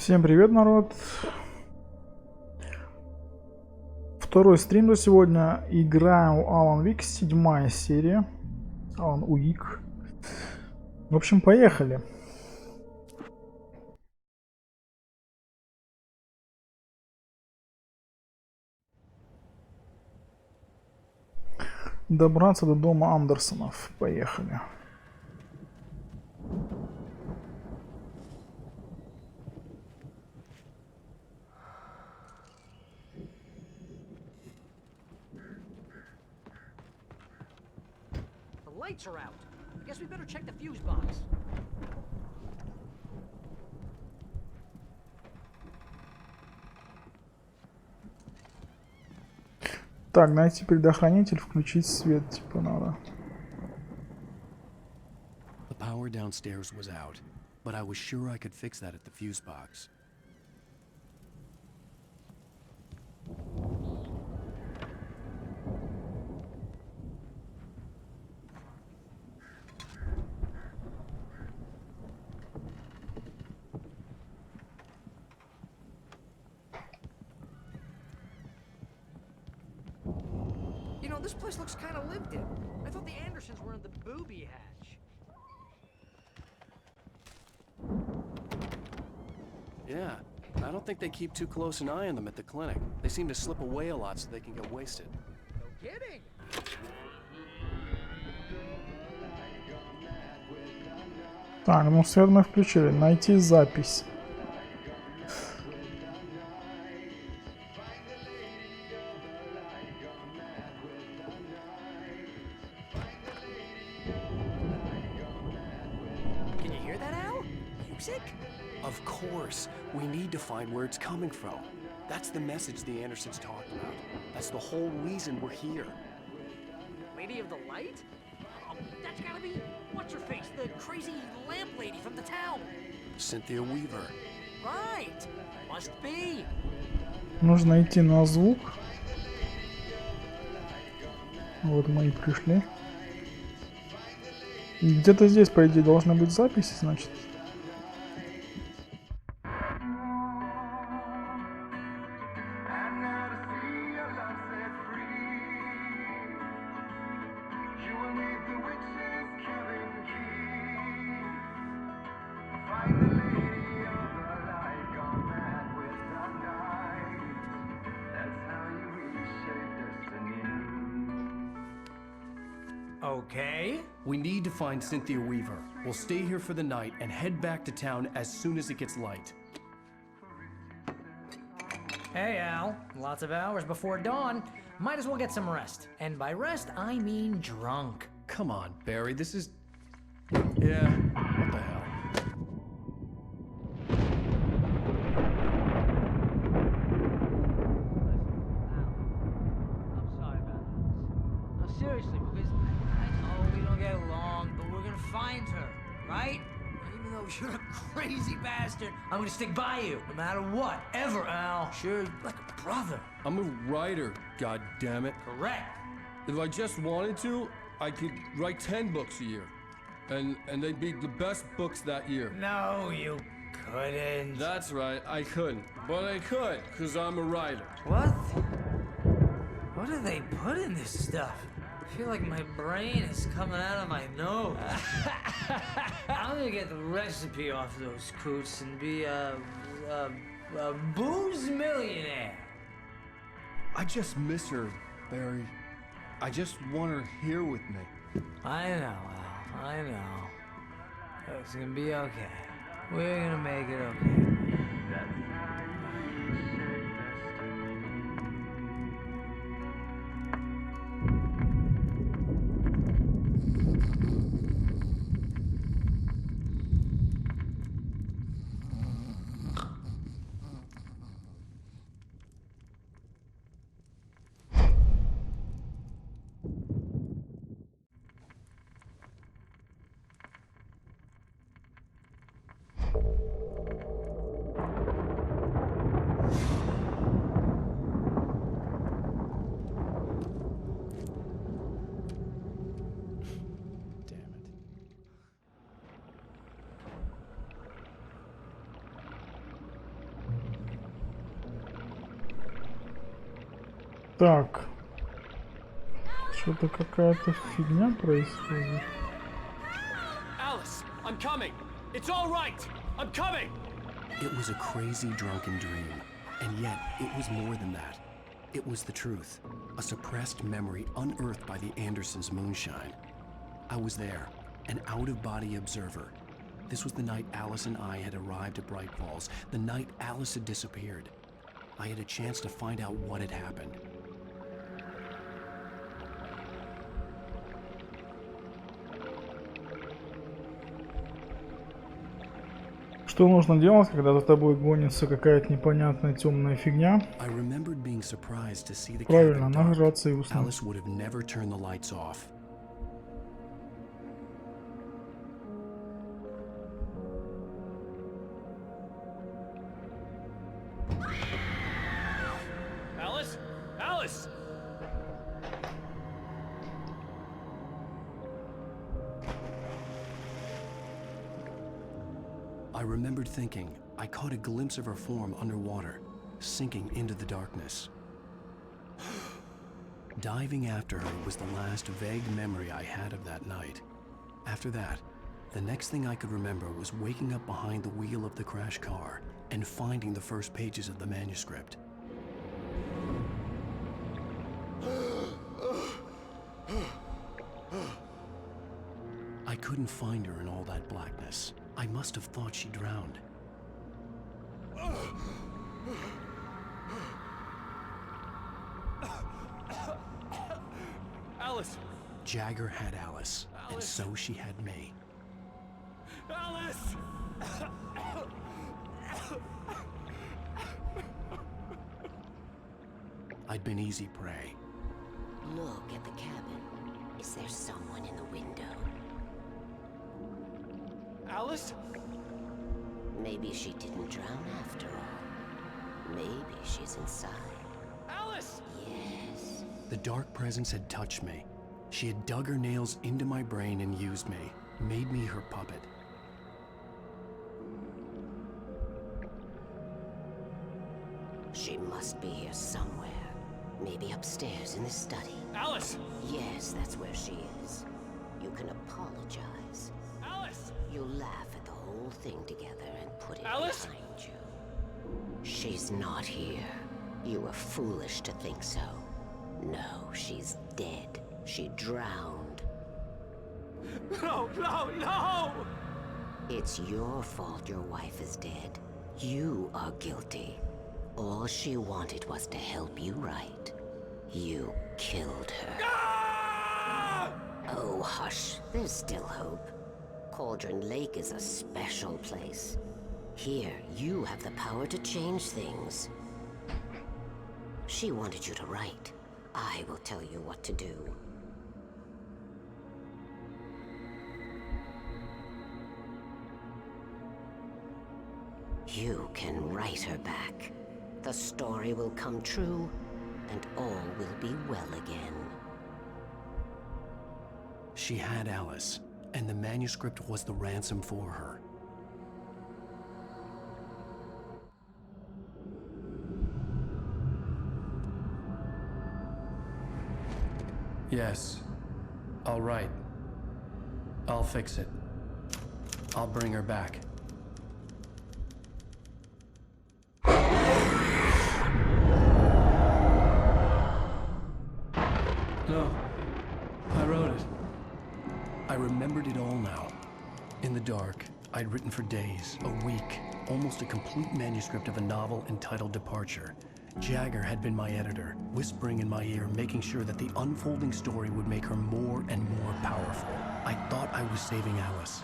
Всем привет, народ! Второй стрим за сегодня. Играем в Alan Wake, 7 серия. Alan Wake. В общем, поехали. Добраться до дома Андерсонов. Поехали. Lights are out. I guess we better check the fuse box. Так, найти предохранитель, включить свет, типа надо. The power downstairs was out, but I was sure I could fix that at the fuse box. You know, this place looks kind of lived in. I thought the Andersons were in the booby hatch. Yeah, I don't think they keep too close an eye on them at the clinic. They seem to slip away a lot so they can get wasted. No kidding. Так, ну свет мы включили. Найти запись. Can you hear that, Al? Music? Of course, we need to find where it's coming from. That's the message the Andersons talked about. That's the whole reason we're here. Lady of the Light? Oh, that's gotta be what's-her-face, the crazy lamp lady from the town. Cynthia Weaver. Right. Must be. Нужно идти на звук. Вот мы и пришли. И где-то здесь, по идее, должны быть записи, значит. Okay. We need to find Cynthia Weaver. We'll stay here for the night and head back to town as soon as it gets light. Hey, Al. Lots of hours before dawn. Might as well get some rest. And by rest, I mean drunk. Come on, Barry, this is... Yeah, what the hell? I'm sorry about this. No, seriously, because I know we don't get along, but we're gonna find her, right? Even though you're a crazy bastard, I'm gonna stick by you, no matter what, ever, Al. Sure, like a brother. I'm a writer, goddammit. Correct. If I just wanted to, I could write 10 books a year. And they'd be the best books that year. No, you couldn't. That's right, I couldn't. But I could, because I'm a writer. What? What do they put in this stuff? I feel like my brain is coming out of my nose. I'm gonna get the recipe off those coots and be a booze millionaire. I just miss her, Barry. I just want her here with me. I know, Al. I know. It's gonna be okay. We're gonna make it okay. Так. Что-то какая-то фигня происходит. Alice, I'm coming. It's all right. I'm coming. It was a crazy drunken dream, and yet it was more than that. It was the truth, a suppressed memory unearthed by the Andersons' moonshine. I was there, an out-of-body observer. This was the night Alice and I had arrived at Bright Falls, the night Alice had disappeared. I had a chance to find out what had happened. Что нужно делать, когда за тобой гонится какая-то непонятная темная фигня? I remembered being surprised to see the Правильно, cabin dark. нажраться и уснуть. Alice would have never turned the lights off. Alice? Alice! I remembered thinking I caught a glimpse of her form underwater, sinking into the darkness. Diving after her was the last vague memory I had of that night. After that, the next thing I could remember was waking up behind the wheel of the crash car and finding the first pages of the manuscript. I couldn't find her in all that blackness. I must have thought she drowned. Alice! Jagger had Alice, and so she had me. Alice! I'd been easy prey. Look at the cabin. Is there someone in the window? Alice? Maybe she didn't drown after all. Maybe she's inside. Alice! Yes. The dark presence had touched me. She had dug her nails into my brain and used me, made me her puppet. She must be here somewhere. Maybe upstairs in the study. Alice! Yes, that's where she is. You can apologize. Alice! You'll laugh at the whole thing together and put it Alice? behind you. She's not here. You were foolish to think so. No, she's dead. She drowned. No, no, no! It's your fault your wife is dead. You are guilty. All she wanted was to help you right. You killed her. Ah! Oh, hush. There's still hope. Cauldron Lake is a special place. Here, you have the power to change things. She wanted you to write. I will tell you what to do. You can write her back. The story will come true, and all will be well again. She had Alice, and the manuscript was the ransom for her. Yes, I'll write. I'll fix it. I'll bring her back. No, I wrote it. I remembered it all now. In the dark, I'd written for days, a week, almost a complete manuscript of a novel entitled Departure. Jagger had been my editor, whispering in my ear, making sure that the unfolding story would make her more and more powerful. I thought I was saving Alice.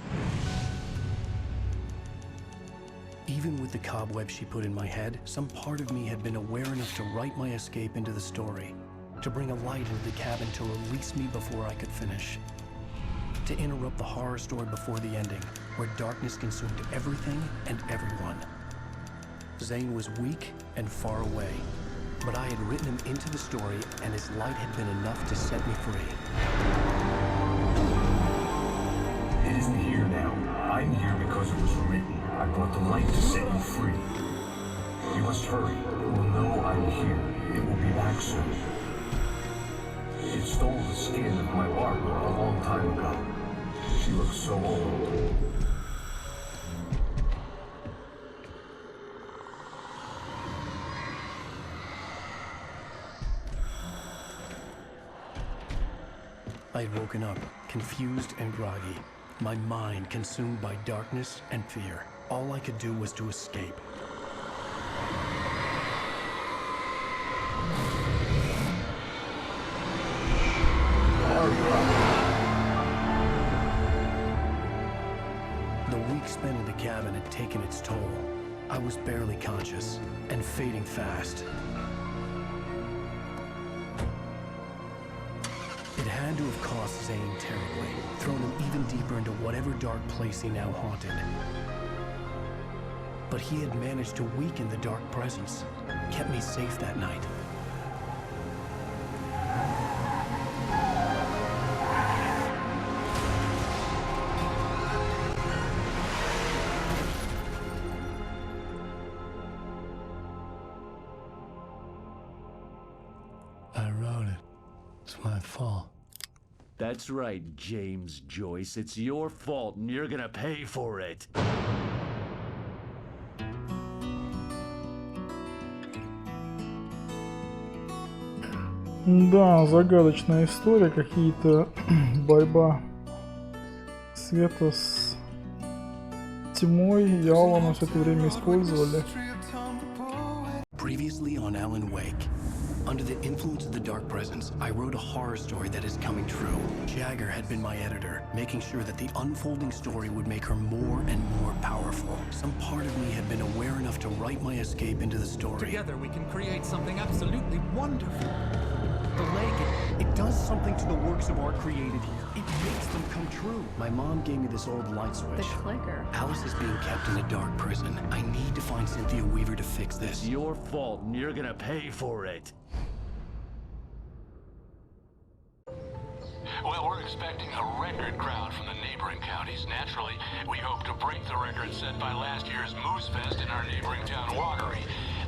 Even with the cobwebs she put in my head, some part of me had been aware enough to write my escape into the story, to bring a light into the cabin to release me before I could finish, to interrupt the horror story before the ending, where darkness consumed everything and everyone. Zane was weak and far away, but I had written him into the story, and his light had been enough to set me free. It isn't here now. I'm here because it was written. I brought the light to set you free. You must hurry. It will know I'm here. It will be back soon. It stole the skin of my larva a long time ago. She looks so old. I had woken up, confused and groggy, my mind consumed by darkness and fear. All I could do was to escape. The week spent in the cabin had taken its toll. I was barely conscious and fading fast. It had to have cost Zane terribly, thrown him even deeper into whatever dark place he now haunted. But he had managed to weaken the dark presence, kept me safe that night. I wrote it. It's my fault. That's right, James Joyce. It's your fault, and you're gonna pay for it. Да, загадочная история, какие-то борьба света с тьмой, и Алана все это время использовали. Previously on Alan Wake. Under the influence of the dark presence, I wrote a horror story that is coming true. Jagger had been my editor, making sure that the unfolding story would make her more and more powerful. Some part of me had been aware enough to write my escape into the story. Together we can create something absolutely wonderful. The lake, It does something to the works of art created here. It makes them come true. My mom gave me this old light switch. The clicker. Alice is being kept in a dark prison. I need to find Cynthia Weaver to fix this. It's your fault, and you're gonna pay for it. Well, we're expecting a record crowd from the neighboring counties. Naturally, we hope to break the record set by last year's Moose Fest in our neighboring town, Watery.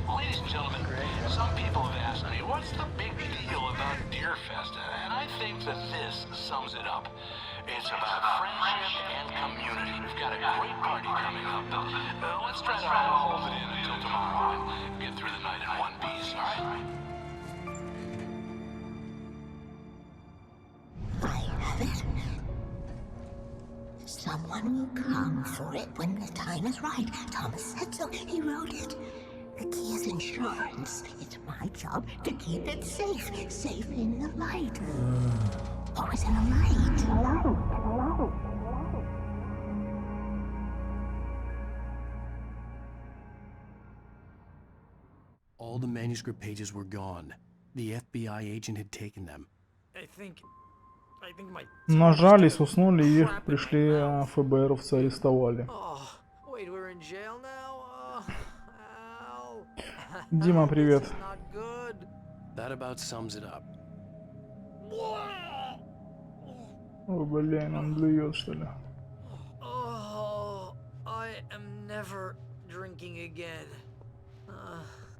Ladies and gentlemen, some people have asked me, what's the big deal about Deer Fest? And I think that this sums it up. It's about friendship and community. We've got a great party coming up, but let's try to hold it in until tomorrow and get through the night in one piece, all right? I have it. Someone will come for it when the time is right. Thomas said so. He wrote it. The key is insurance. It's my job to keep it safe. Safe in the light. Always in the light. All the manuscript pages were gone. The FBI agent had taken them. I think my... Нажались, уснули, и их пришли ФБРовцы, арестовали. Oh, wait, we're in jail now? Ow. Дима, привет. This is not good. That about sums it up. О, блин, он блюет, что ли? Oh, I am never drinking again.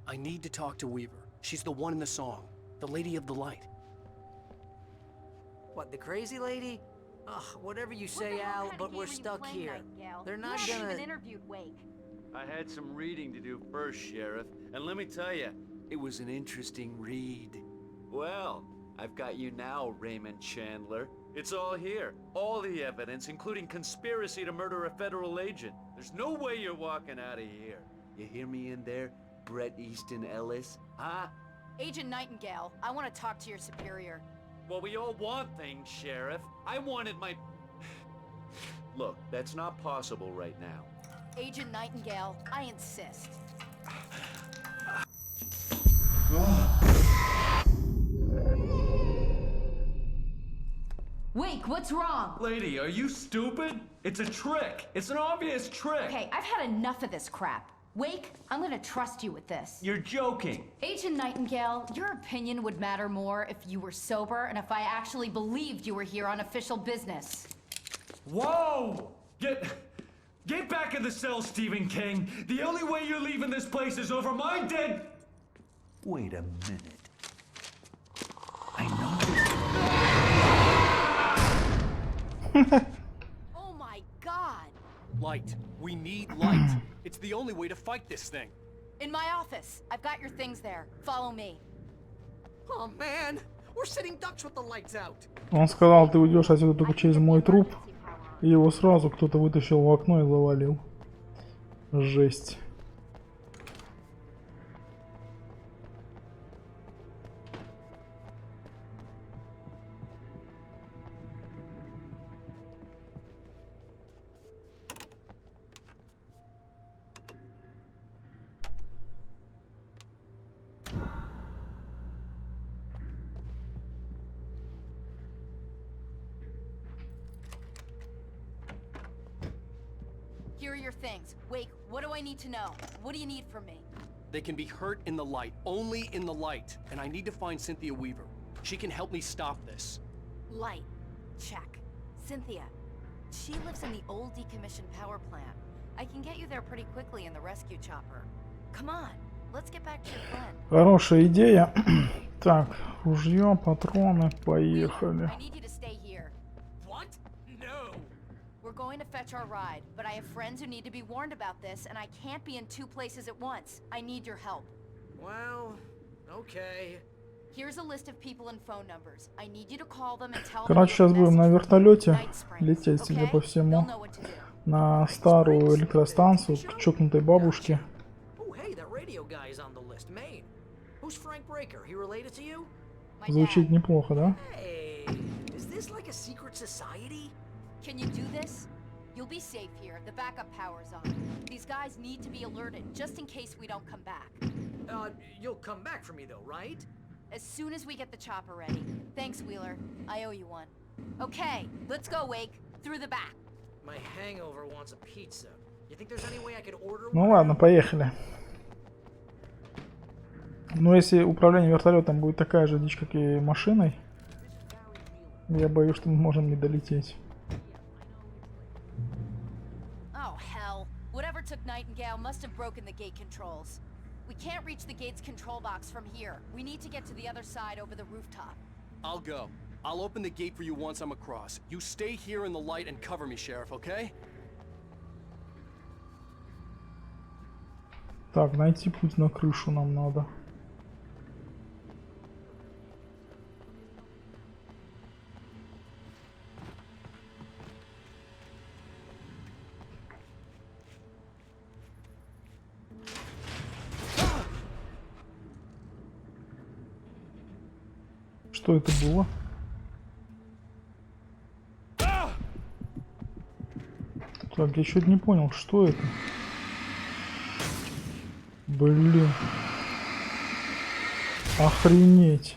I need to talk to Weaver. She's the one in the song. The Lady of the Light. What, the crazy lady? Ugh, whatever you say, Al, but we're stuck here. They're not gonna... even interviewed Wake. I had some reading to do first, Sheriff, and let me tell you, it was an interesting read. Well, I've got you now, Raymond Chandler. It's all here. All the evidence, including conspiracy to murder a federal agent. There's no way you're walking out of here. You hear me in there, Bret Easton Ellis? Huh? Agent Nightingale, I want to talk to your superior. Well, we all want things, Sheriff. I wanted my... Look, that's not possible right now. Agent Nightingale, I insist. Wake, what's wrong? Lady, are you stupid? It's a trick. It's an obvious trick. Okay, I've had enough of this crap. Wake, I'm gonna trust you with this. You're joking. Agent Nightingale, your opinion would matter more if you were sober and if I actually believed you were here on official business. Whoa! Get back in the cell, Stephen King. The only way you're leaving this place is over my dead... Wait a minute. I know this. Oh my god! Light. We need light. It's the only way to fight this thing. In my office. I've got your things there. Follow me. Oh man, we're sitting ducks with the lights out. Он сказал, ты уйдешь отсюда только через мой труп. И его сразу кто-то вытащил в окно и завалил. Жесть. Here are your things. Wake, what do I need to know? What do you need from me? They can be hurt in the light, only in the light. And I need to find Cynthia Weaver. She can help me stop this. Light. Check. Cynthia. She lives in the old decommissioned power plant. I can get you there pretty quickly in the rescue chopper. Come on, let's get back to your plan. Хорошая идея. Так, ружье, патроны, поехали. I need you to stay here. What? No. We're going to fetch our ride, but I have friends who need to be warned about this, and I can't be in two places at once. I need your help. Well, okay. Here's a list of people and phone numbers. I need you to call them and tell them. Короче, сейчас будем на вертолете лететь, судя по всему, на старую электростанцию к чокнутой бабушке. Oh, hey, that radio guy is on the list. Maine. Who's Frank Breaker? He related to you? Звучит неплохо, да? Hey, is this like a secret society? Can you do this? You'll be safe here. The backup power's on. These guys need to be alerted, just in case we don't come back. You'll come back for me though, right? As soon as we get the chopper ready. Thanks, Wheeler. I owe you one. Okay, let's go, Wake. Through the back. My hangover wants a pizza. You think there's any way I could order one? Ну ладно, поехали. Но если управление вертолетом будет такая же дичь, как и машиной, я боюсь, что мы можем не долететь. Oh, hell. Whatever took Nightingale must have broken the gate controls. We can't reach the gate's control box from here. We need to get to the other side over the rooftop. I'll go. I'll open the gate for you once I'm across. You stay here in the light and cover me, Sheriff, okay? Так, найти путь на крышу нам надо. Что это было? Так, я чуть не понял, что это. Блин. Охренеть.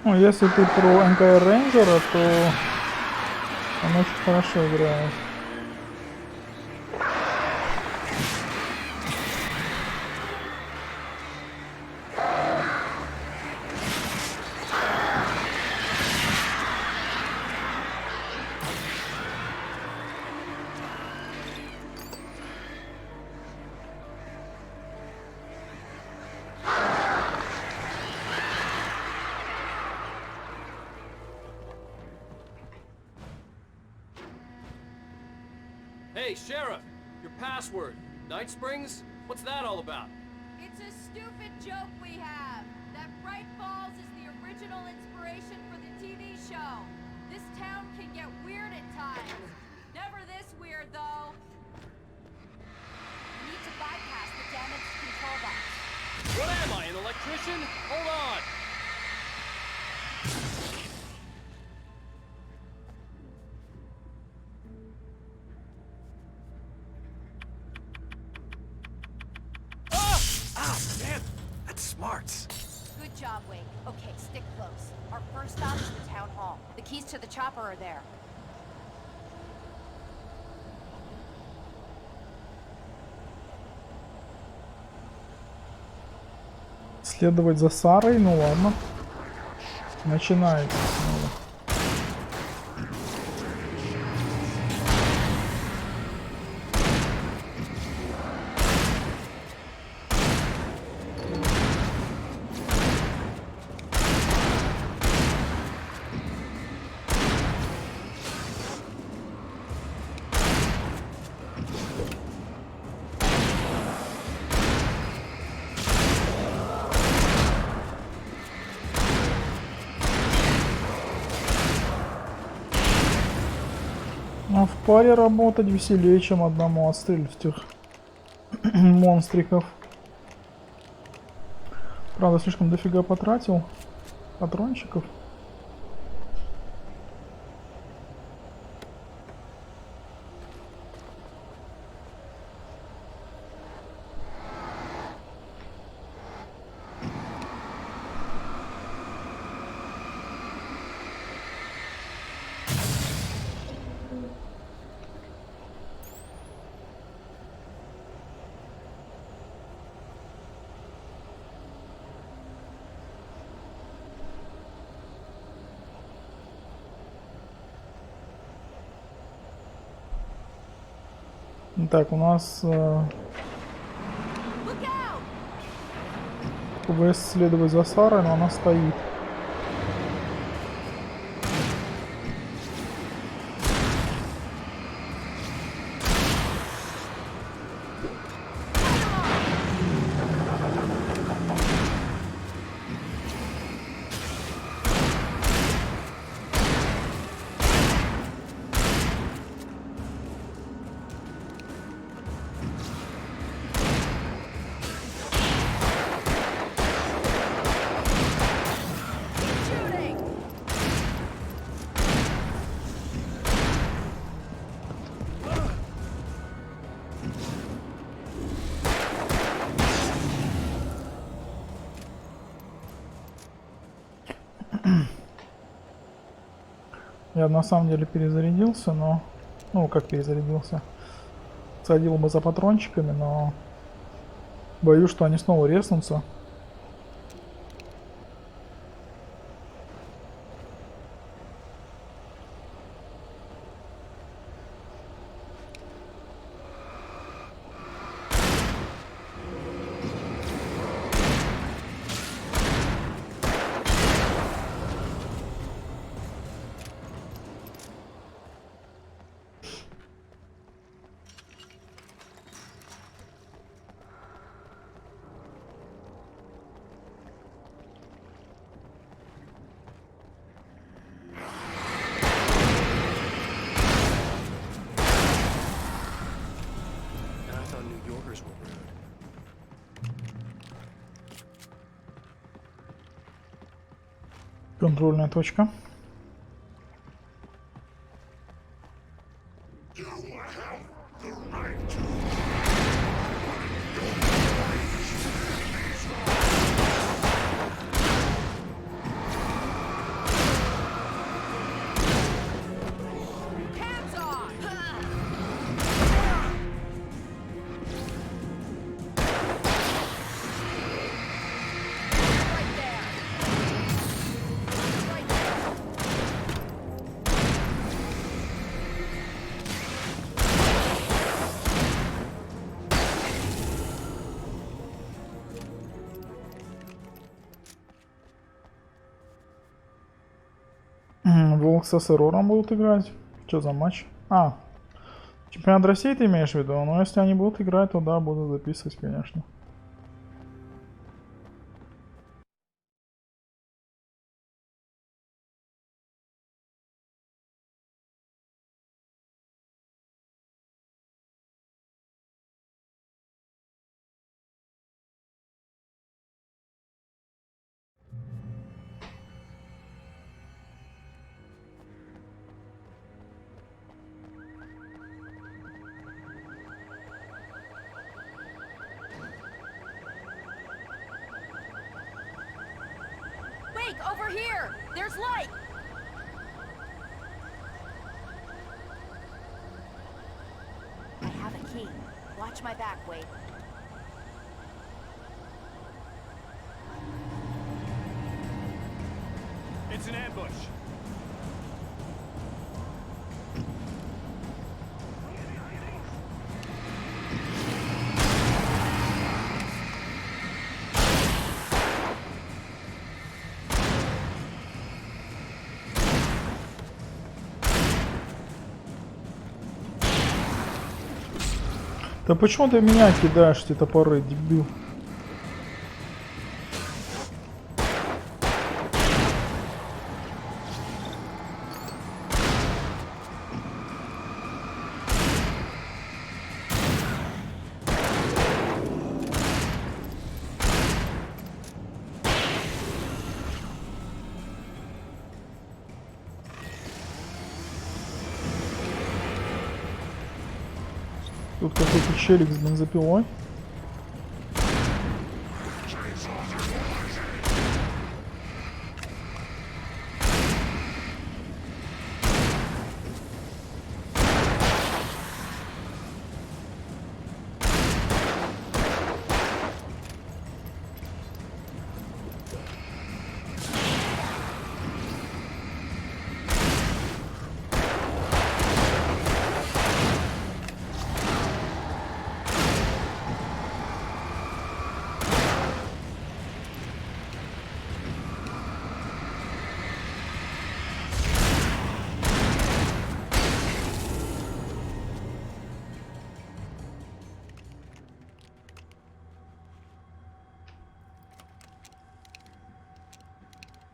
Ну, если ты про МКР Рейнджера, то он очень хорошо играет. Hey, Sheriff, your password. Night Springs? What's that all about? It's a stupid joke we have. That Bright Falls is the original inspiration for the TV show. This town can get weird at times. Never this weird, though. We need to bypass the damaged control box. What am I, an electrician? Hold on! Man, that's smart. Good job, Wake. Okay, stick close. Our first stop is the town hall. The keys to the chopper are there. Следовать за Сарой, ну ладно. Начинается снова. А в паре работать веселее, чем одному отстрелить этих монстриков. Правда, слишком дофига потратил патрончиков. Так, у нас КВС следовать за Сарой, но она стоит. Я на самом деле перезарядился, но... Ну, как перезарядился? Садил бы за патрончиками, но... Боюсь, что они снова резнутся. Контрольная точка. Волк с Эрором будут играть. Что за матч? А, Чемпионат России ты имеешь в виду? Но если они будут играть, то да, буду записывать, конечно. Over here! There's light! I have a key. Watch my back, Wade. It's an ambush. Да почему ты меня кидаешь, эти топоры, дебил? Тут какой-то челик с бензопилой.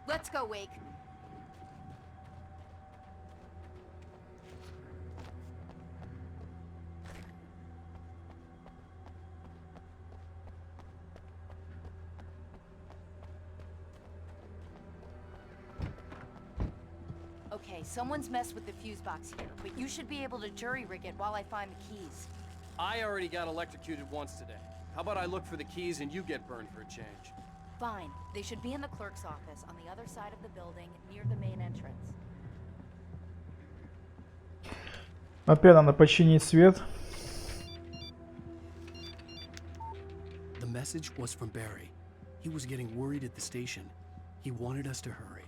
Let's go, Wake. Okay, someone's messed with the fuse box here, but you should be able to jury rig it while I find the keys. I already got electrocuted once today. How about I look for the keys and you get burned for a change? Fine. They should be in the clerk's office on the other side of the building, near the main entrance. Опять надо починить свет. The message was from Barry. He was getting worried at the station. He wanted us to hurry.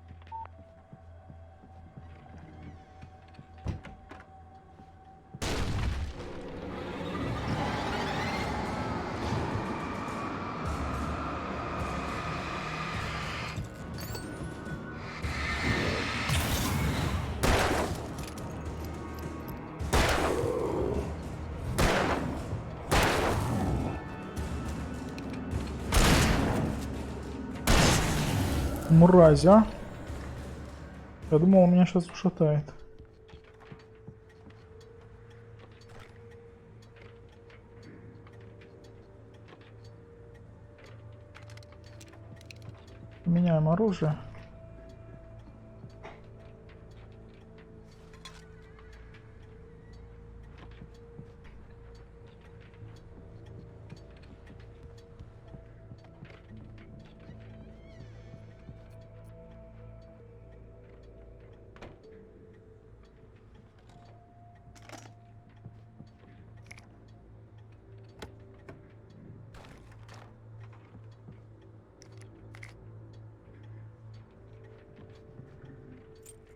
Мразь, а? Я думал, он меня сейчас ушатает. Меняем оружие.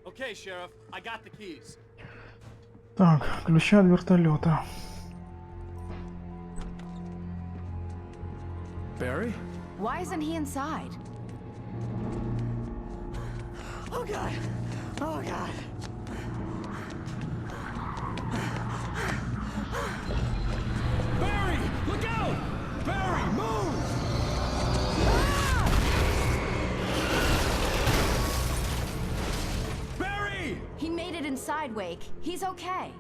Okay, Sheriff, I got the keys. Так, ключи от вертолета. Barry? Why isn't he inside? Oh God! Oh God! inside, Wake. He's okay.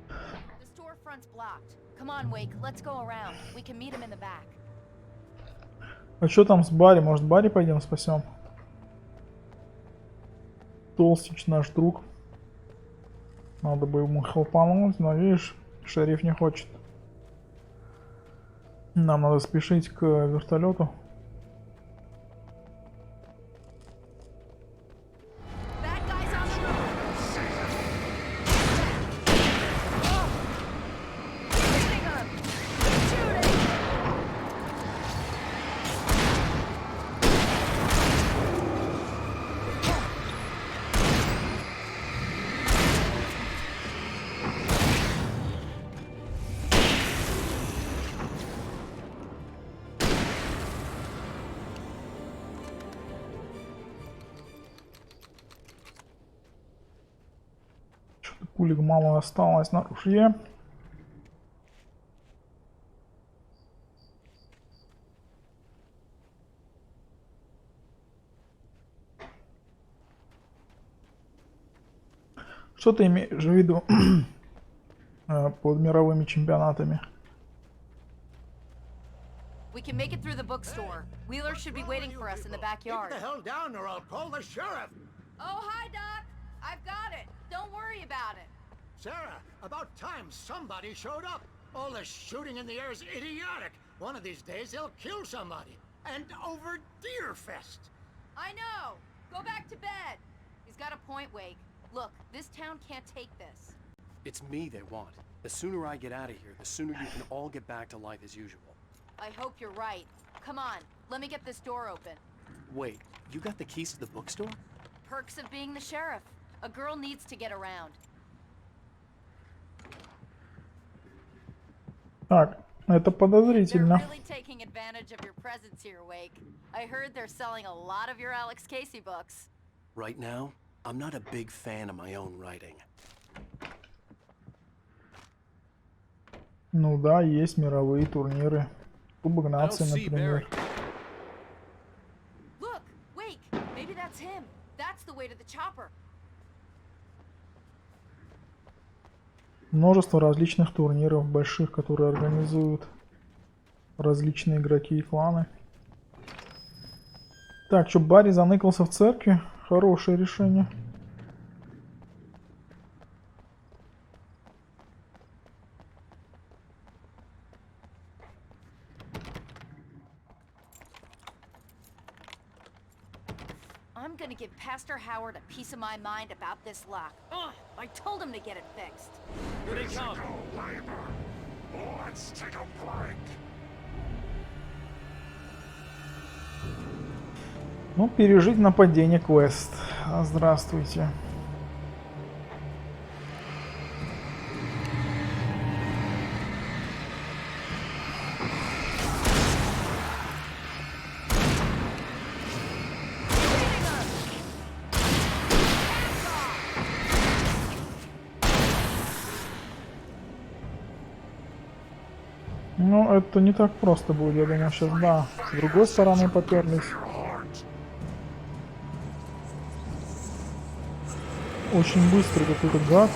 The storefront's blocked. Come on, Wake. Let's go around. We can meet him in the back. А что там с Барри? Может, Барри пойдем спасем? Толстич наш друг. Надо бы ему хелпануть, но видишь, шериф не хочет. Нам надо спешить к вертолету. Пулик мало осталось на ружье. Что ты имеешь в виду под мировыми чемпионатами? We can make it through the bookstore. Wheeler should be waiting for us in the backyard. Keep the hell down or I'll call the sheriff. Oh, hi, Doc. I've got it. Don't worry about it. Sarah, about time somebody showed up. All the shooting in the air is idiotic. One of these days they'll kill somebody. And over Deerfest. I know. Go back to bed. He's got a point, Wake. Look, this town can't take this. It's me they want. The sooner I get out of here, the sooner you can all get back to life as usual. I hope you're right. Come on, let me get this door open. Wait, you got the keys to the bookstore? Perks of being the sheriff. A girl needs to get around. Так, это подозрительно. They're really taking advantage of your presence here, Wake. I heard they're selling a lot of your Alex Casey books. Right now, I'm not a big fan of my own writing. Ну да, есть мировые турниры. Кубок нации, например. Look, Wake, maybe that's him. That's the way to the chopper. Множество различных турниров больших, которые организуют различные игроки и кланы. Так, что Барри заныкался в церкви? Хорошее решение. I'm gonna give Pastor Howard a piece of my mind about this lock. Ugh, I told him to get it fixed. Here they come. Let's take a break. Ну, пережить нападение квест. Здравствуйте. Ну, это не так просто будет, я думаю, сейчас, да. С другой стороны поперлись. Очень быстро какой-то гад.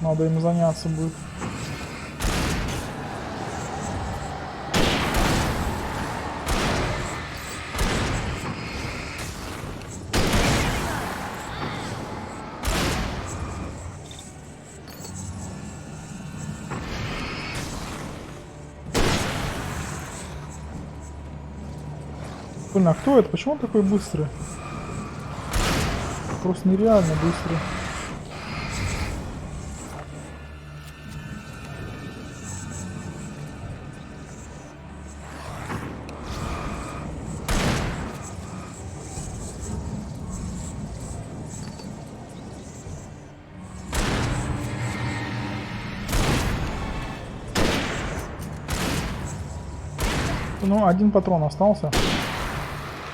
Надо им заняться будет. Блин, а кто это? Почему он такой быстрый? Просто нереально быстрый. Ну, один патрон остался.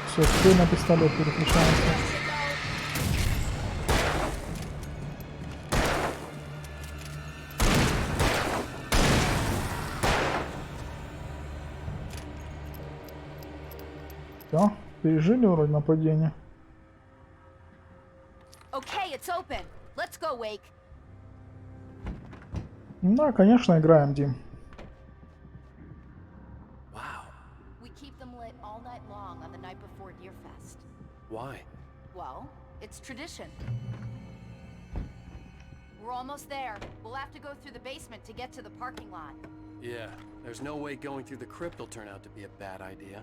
Все, теперь на пистолет переключаемся. Все, пережили вроде нападение. Okay, it's open. Let's go, Wake. Да, конечно, играем, Дим. We keep them lit all night long on the night before Deerfest. Why? Well, it's tradition. We're almost there. We'll have to go through the basement to get to the parking lot. Yeah, there's no way going through the crypt will turn out to be a bad idea.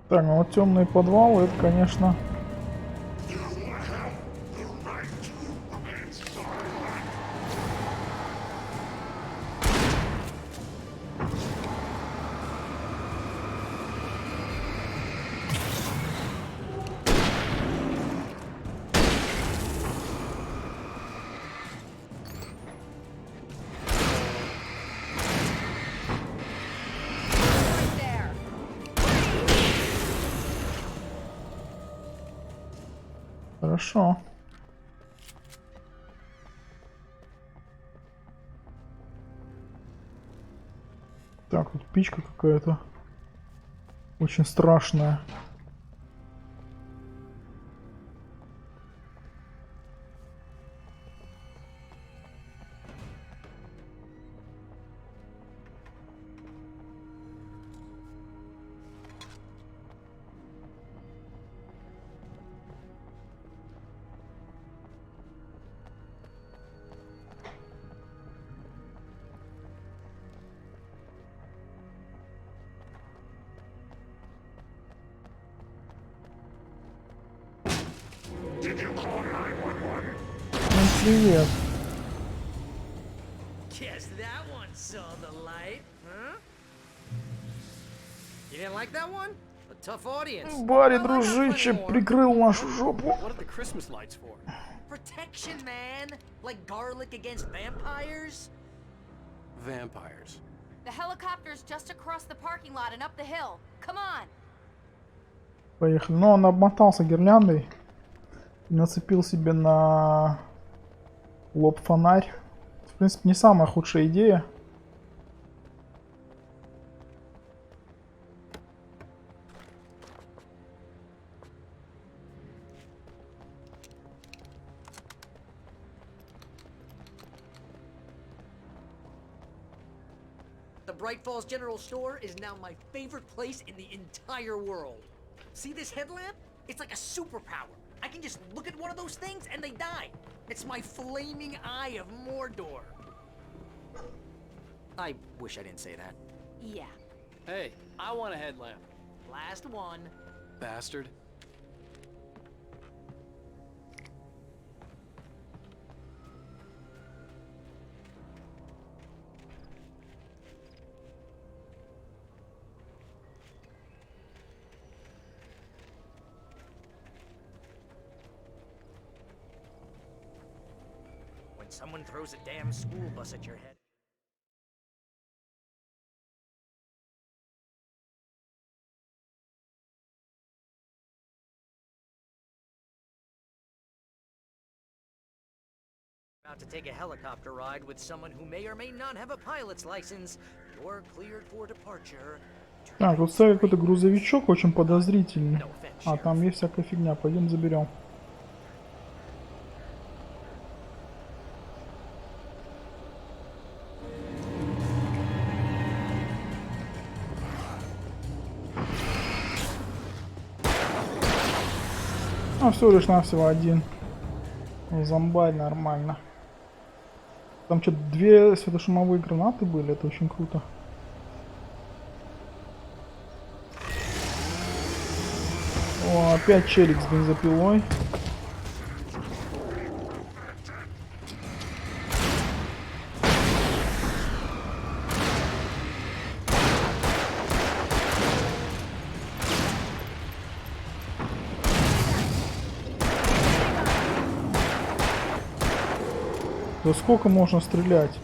Так, ну вот темные подвалы, это, конечно... Хорошо. Так, тут пичка какая-то. Очень страшная. Ну, привет. Guess that one saw the light, huh? You didn't like that one? A tough audience. Барри, дружище, прикрыл нашу жопу. What are the Christmas lights for? Protection, man. Like garlic against vampires. Vampires. The helicopter's just across the parking lot and up the hill. Come on. Поехали. Но он обмотался гирляндой. Нацепил себе на лоб фонарь. В принципе, не самая худшая идея. The Bright Falls General Store is now my favorite place in the entire world. See this headlamp? It's like a superpower. I can just look at one of those things and they die. It's my flaming eye of Mordor. I wish I didn't say that. Yeah. Hey, I want a headlamp. Last one. Bastard. Someone throws a damn school bus at your head. About to take a helicopter ride with someone who may or may not have a pilot's license. You're cleared for departure. Так, тут стоит какой-то грузовичок очень подозрительный. А, там есть всякая фигня. Пойдем заберем. А всего лишь навсего один. Зомбарь, нормально. Там что-то 2 светошумовые гранаты были, это очень круто. О, опять челик с бензопилой. Да сколько можно стрелять?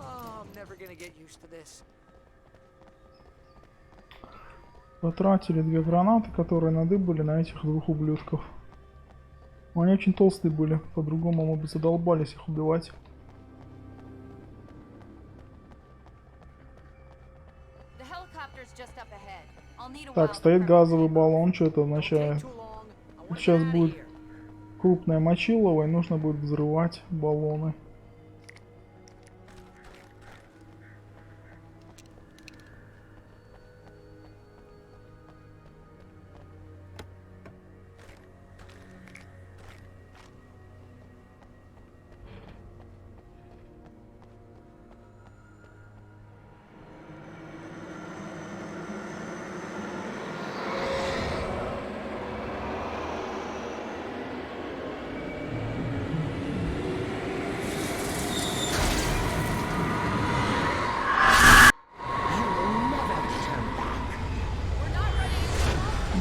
Oh, I'm never gonna get used to this. Потратили 2 гранаты, которые надыбали на этих 2 ублюдков. Они очень толстые были, по-другому мы бы задолбались их убивать. Так, стоит газовый баллон, что это означает? Сейчас будет крупная мочилова, и нужно будет взрывать баллоны.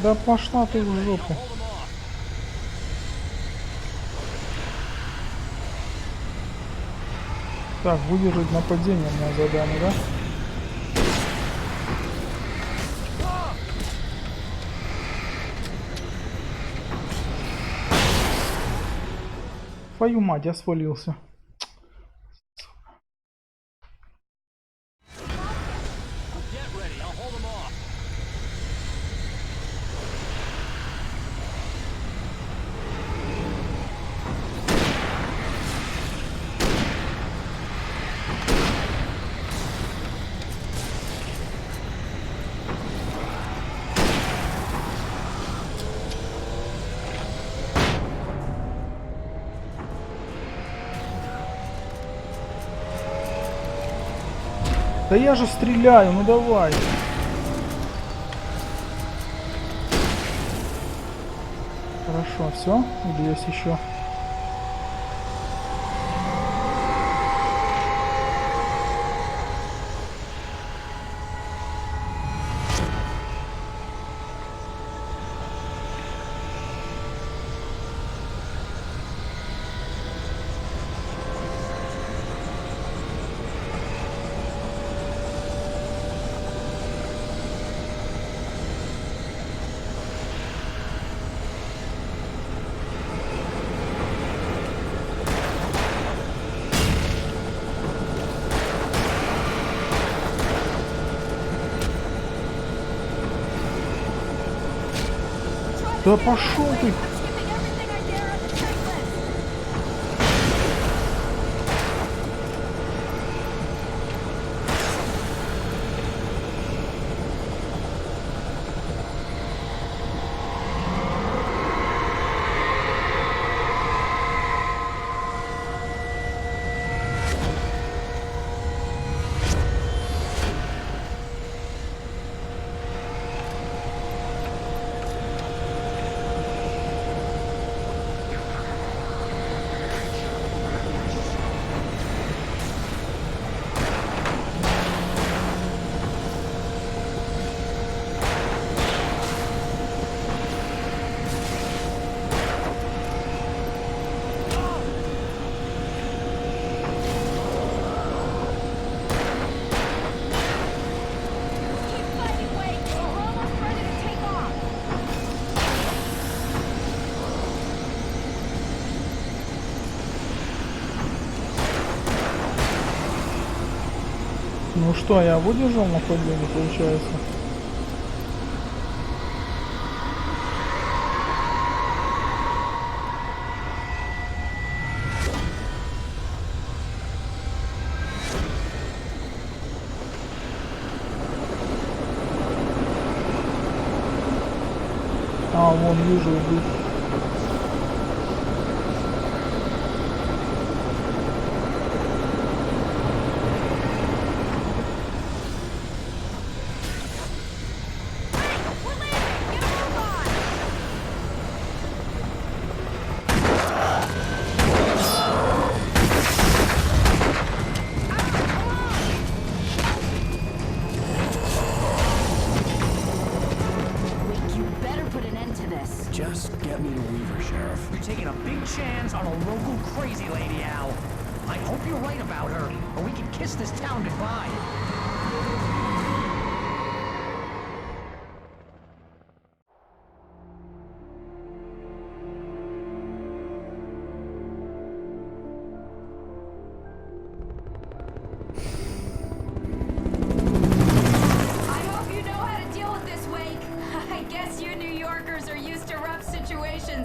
Да пошла ты в жопу. Так, выдержать нападение у меня задание, да? Твою мать, я свалился. Да я же стреляю, ну давай. Хорошо, все? Или есть еще? Да пошел ты! Ну что, я выдержал нападение, получается? А, вон вижу, идут. Just get about her, or we can kiss this town goodbye.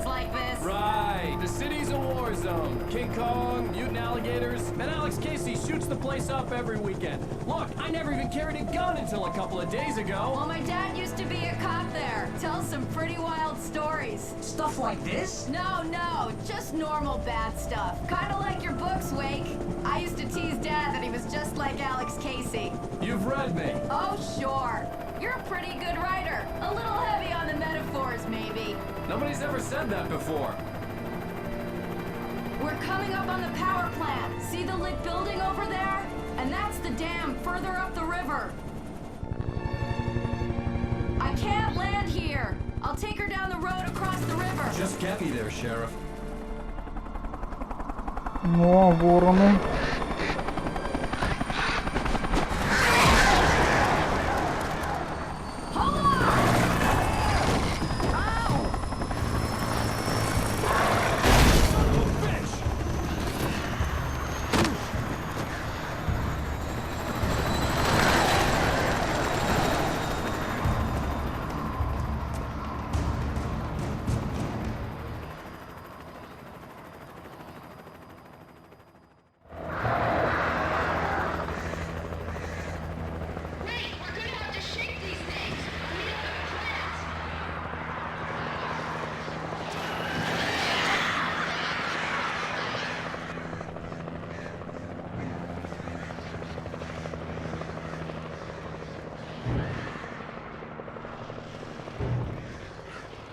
Like this. Right, the city's a war zone. King Kong, mutant alligators, and Alex Casey shoots the place up every weekend. Look, I never even carried a gun until a couple of days ago. Well, my dad used to be a cop there. Tells some pretty wild stories. Stuff like this? No, just normal bad stuff. Kinda like your books, Wake. I used to tease Dad that he was just like Alex Casey. You've read me. Oh, sure. You're a pretty good writer. A little heavy on the metaphors, maybe. Nobody's ever said that before. We're coming up on the power plant. See the lit building over there? And that's the dam further up the river. I can't land here. I'll take her down the road across the river. Just get me there, Sheriff. Ну, а вороны?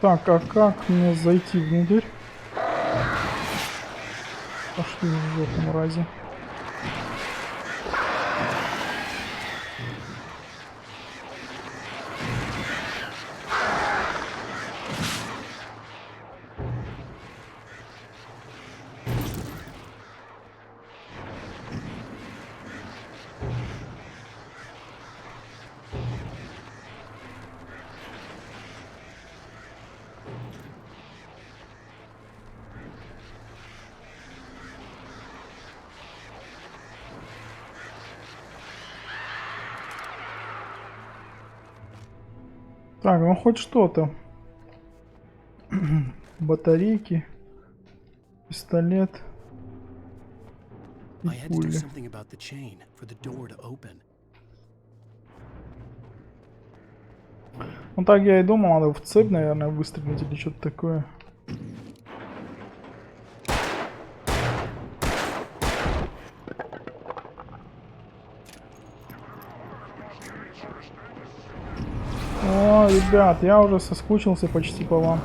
Так, а как мне зайти внутрь? Пошли в жопу, мрази. Так, ну хоть что-то. Батарейки, пистолет и пули. Ну так я и думал, надо в цепь, наверное, выстрелить или что-то такое. О, ребят, я уже соскучился почти по вам.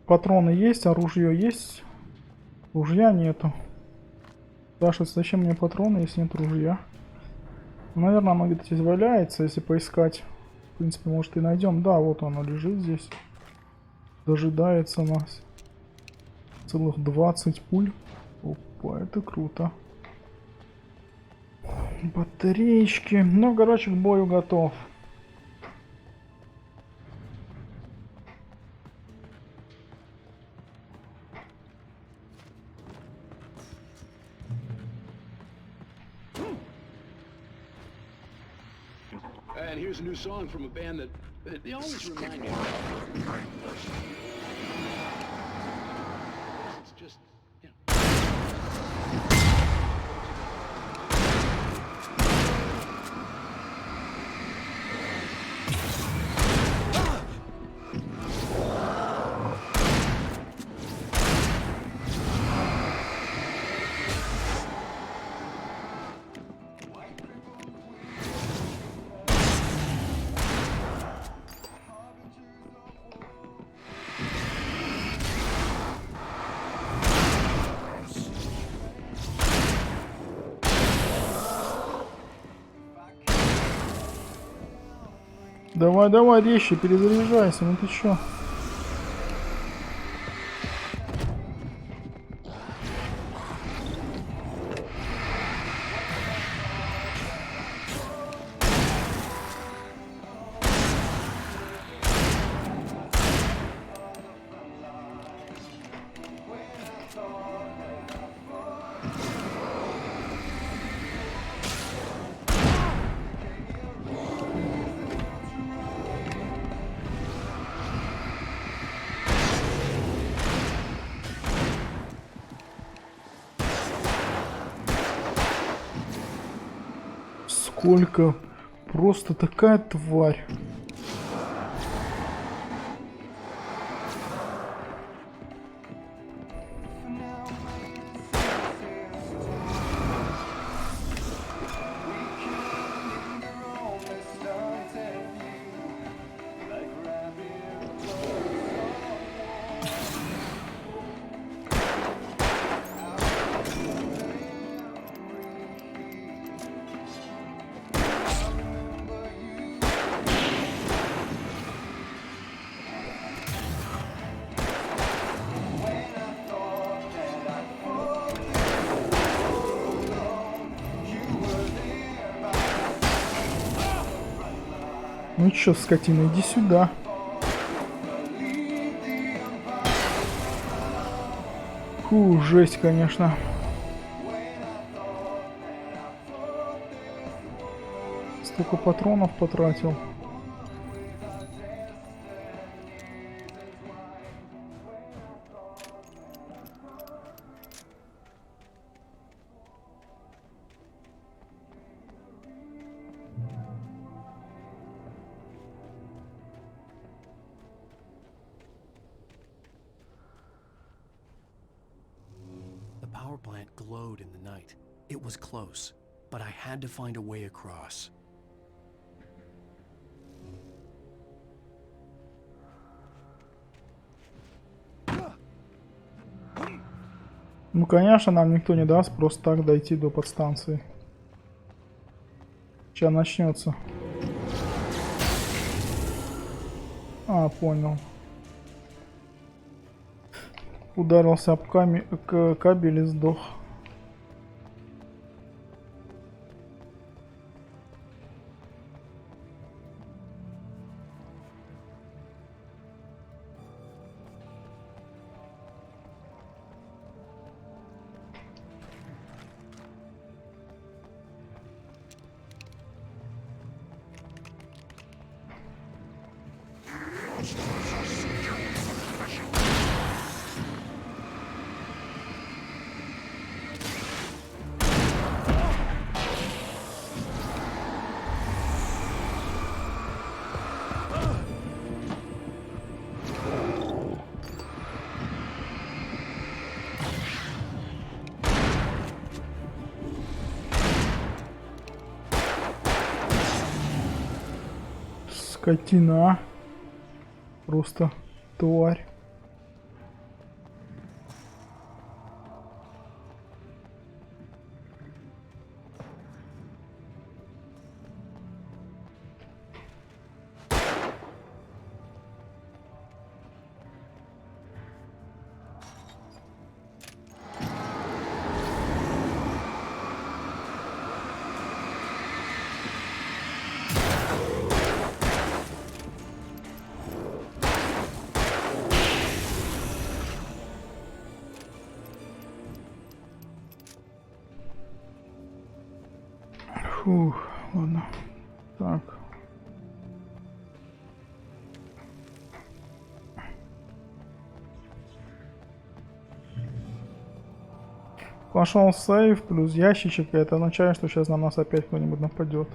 Патроны есть, оружие есть. Ружья нету. Даша, зачем мне патроны, если нет ружья? Наверное, оно где-то здесь валяется, если поискать. В принципе, может и найдем. Да, вот оно лежит здесь. Дожидается нас. Целых 20 пуль. Опа, это круто. Батареечки. Ну, короче, к бою готов. And here's a new song from a band that they always remind me of. It's just, you know. Давай, давай, резче, перезаряжайся, ну ты чё? Сколько? Просто такая тварь. Ну чё, скотина, иди сюда. Фу, жесть, конечно. Столько патронов потратил. The power plant glowed in the night. It was close, but I had to find a way across. Ну, конечно, нам никто не даст просто так дойти до подстанции. Сейчас начнется. А, понял. Ударился об кабель и сдох. Скотина. Просто тварь. Фух, ладно. Так. Пошел сейф плюс ящичек. Это означает, что сейчас на нас опять кто-нибудь нападет.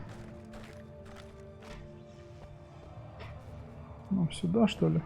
Ну, сюда, что ли?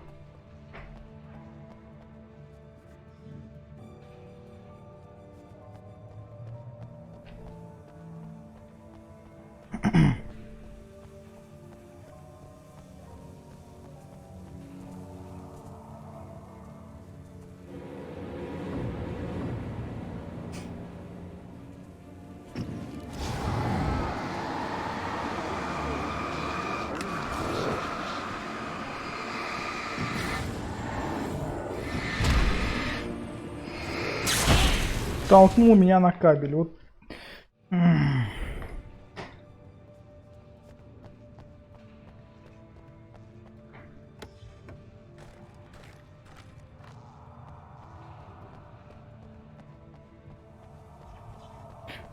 толкнул меня на кабель. Вот.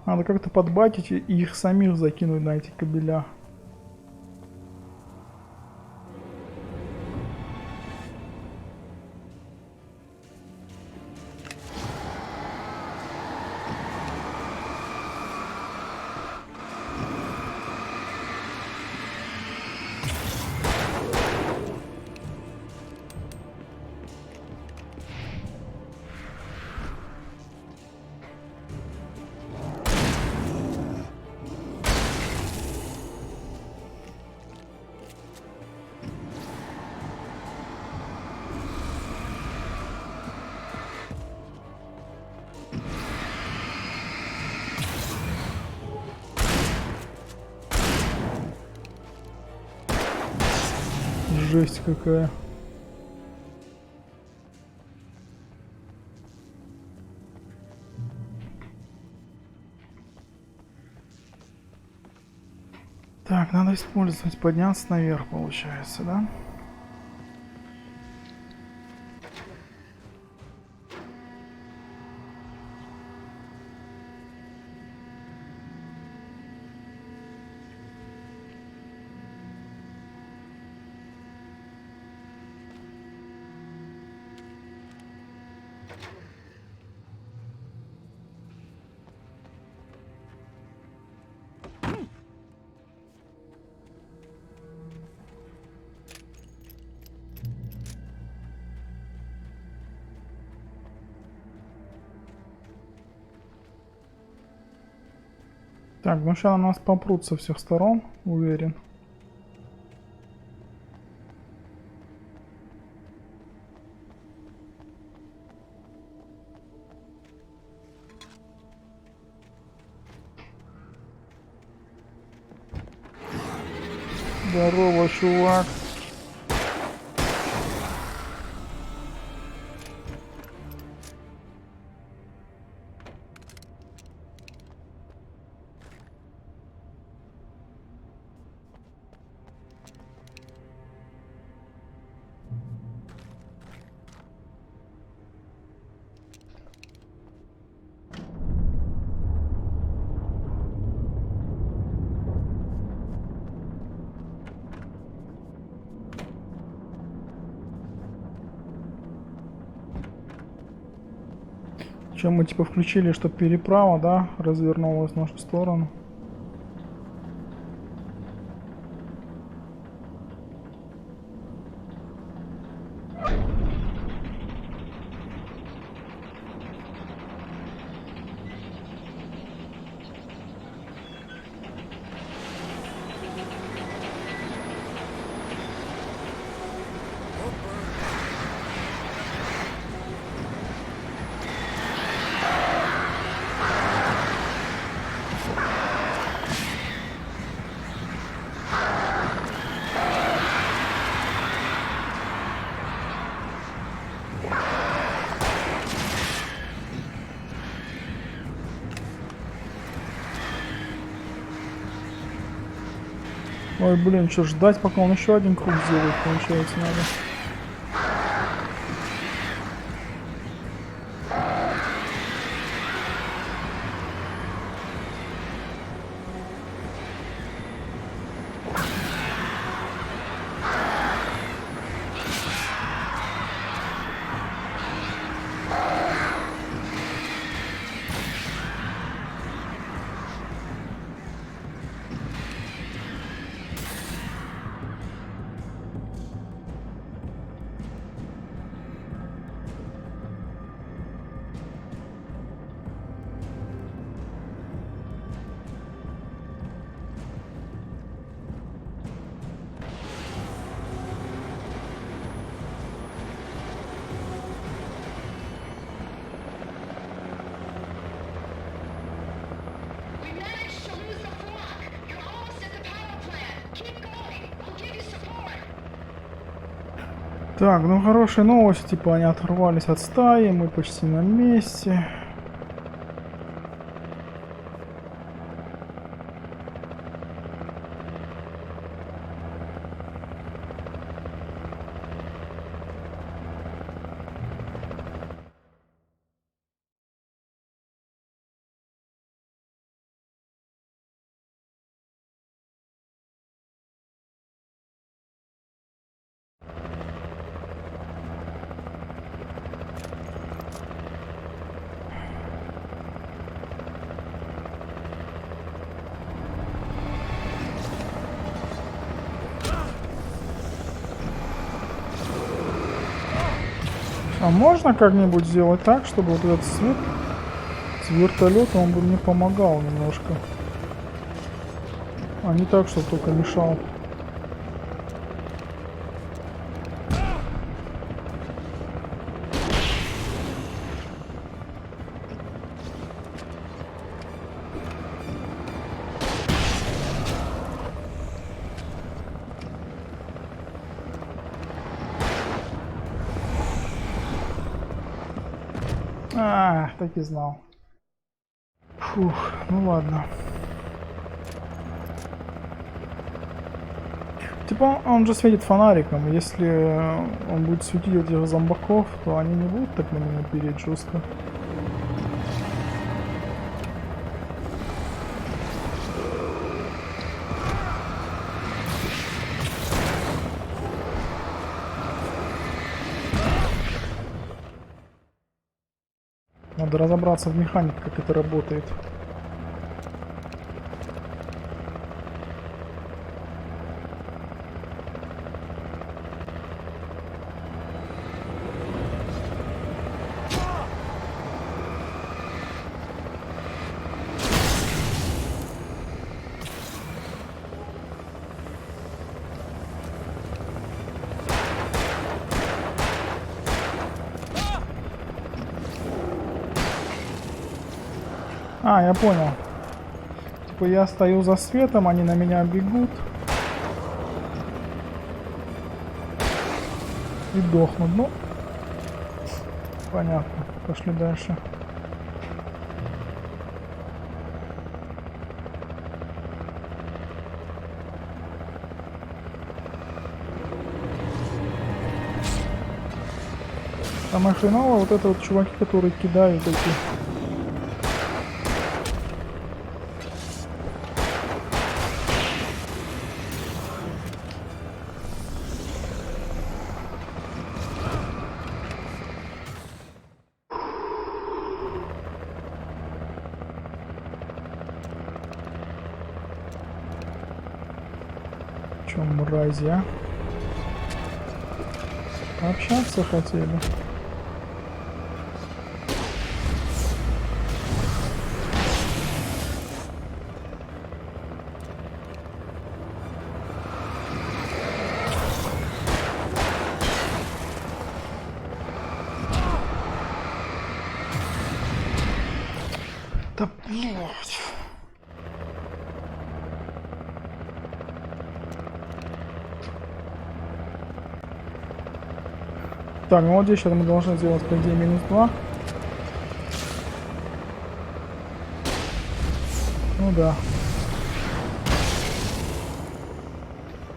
Надо как-то подбатить и их самих закинуть на эти кабеля. Жесть какая. Так, надо использовать, подняться наверх, получается, да? Так, ну сейчас на нас попрут со всех сторон, уверен. Здорово, чувак. Чем мы типа включили, что переправа, да, развернулась в нашу сторону. Ой, блин, что ждать, пока он еще один круг сделает, получается, надо. Так, ну хорошая новость, типа они оторвались от стаи, мы почти на месте. А можно как-нибудь сделать так, чтобы вот этот свет с вертолета, он бы мне помогал немножко. А не так, чтобы только мешал. Так и знал. Фух, ну ладно. Типа он же светит фонариком. Если он будет светить этих зомбаков, то они не будут так на меня переть жестко. Надо разобраться в механике, как это работает. А, я понял. Типа я стою за светом, они на меня бегут. И дохнут. Ну, понятно. Пошли дальше. Самое хреновое вот это вот чуваки, которые кидают эти... Чем мрази, а? Общаться хотели. Да блять. Так, ну вот здесь сейчас мы должны сделать, по идее, -2. Ну да.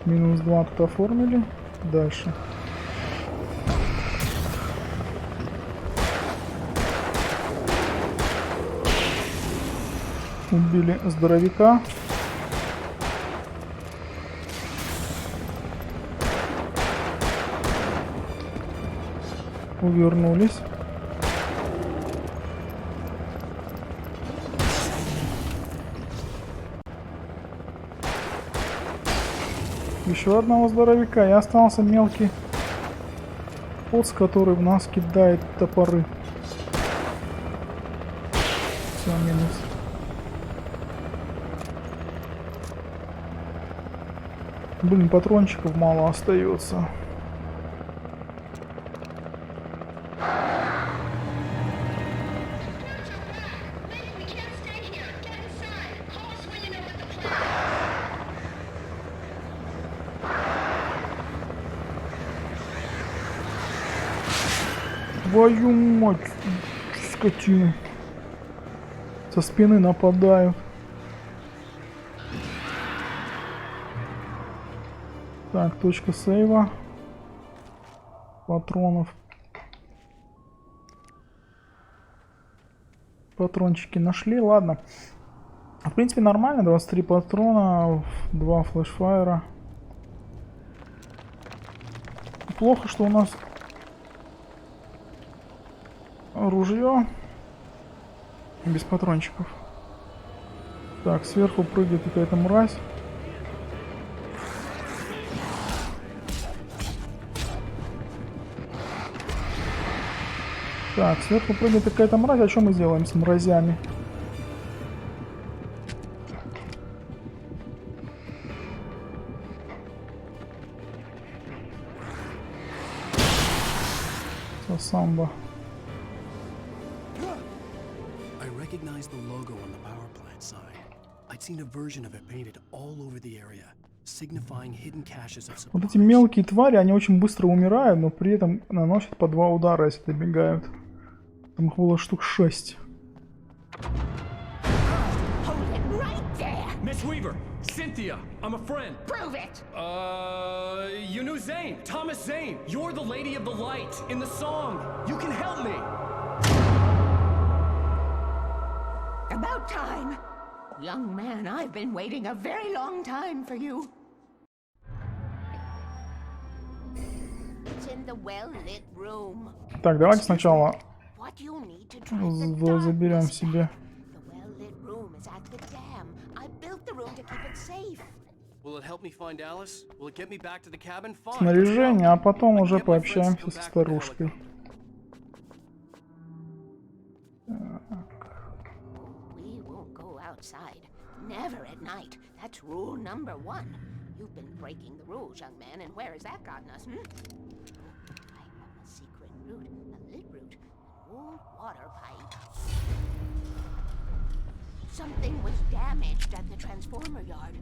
-2 тут оформили. Дальше. Убили здоровяка. Увернулись. Еще одного здоровяка. И остался мелкий поц, который в нас кидает топоры. Все, минус. Блин, патрончиков мало остается. Твою мать, скотины. Со спины нападают. Так, точка сейва. Патронов. Патрончики нашли, ладно. В принципе нормально, 23 патрона, 2 флешфайра. Плохо, что у нас ружье без патрончиков. Так, сверху прыгает какая-то мразь. Так, сверху прыгает какая-то мразь. А что мы сделаем с мразями? Самбо. I recognized the logo on the power plant sign. I'd seen a version of it painted all over the area, signifying hidden caches of supplies. Вот эти мелкие твари, они очень быстро умирают, но при этом наносят по 2 удара, если добегают. Там их было штук 6. Miss Weaver, Cynthia, I'm a friend. Prove it! You knew Zane, Thomas Zane. You're the Lady of the Light in the song. You can help me. About time. Young man, I've been waiting a very long time for you. It's in the well-lit room. Так, давайте сначала What you need to drive the заберем darkness себе The well-lit room is at the dam. I built the room to keep it safe. Will it help me find Alice? Will it get me back to the cabin? Fine. снаряжение, а потом уже пообщаемся со старушкой. We won't go outside. Never at night. That's rule number 1. You've been breaking the rules, young man, and where has that gotten us, I have a secret route, a lit route, an old water pipe. Something was damaged at the transformer yard.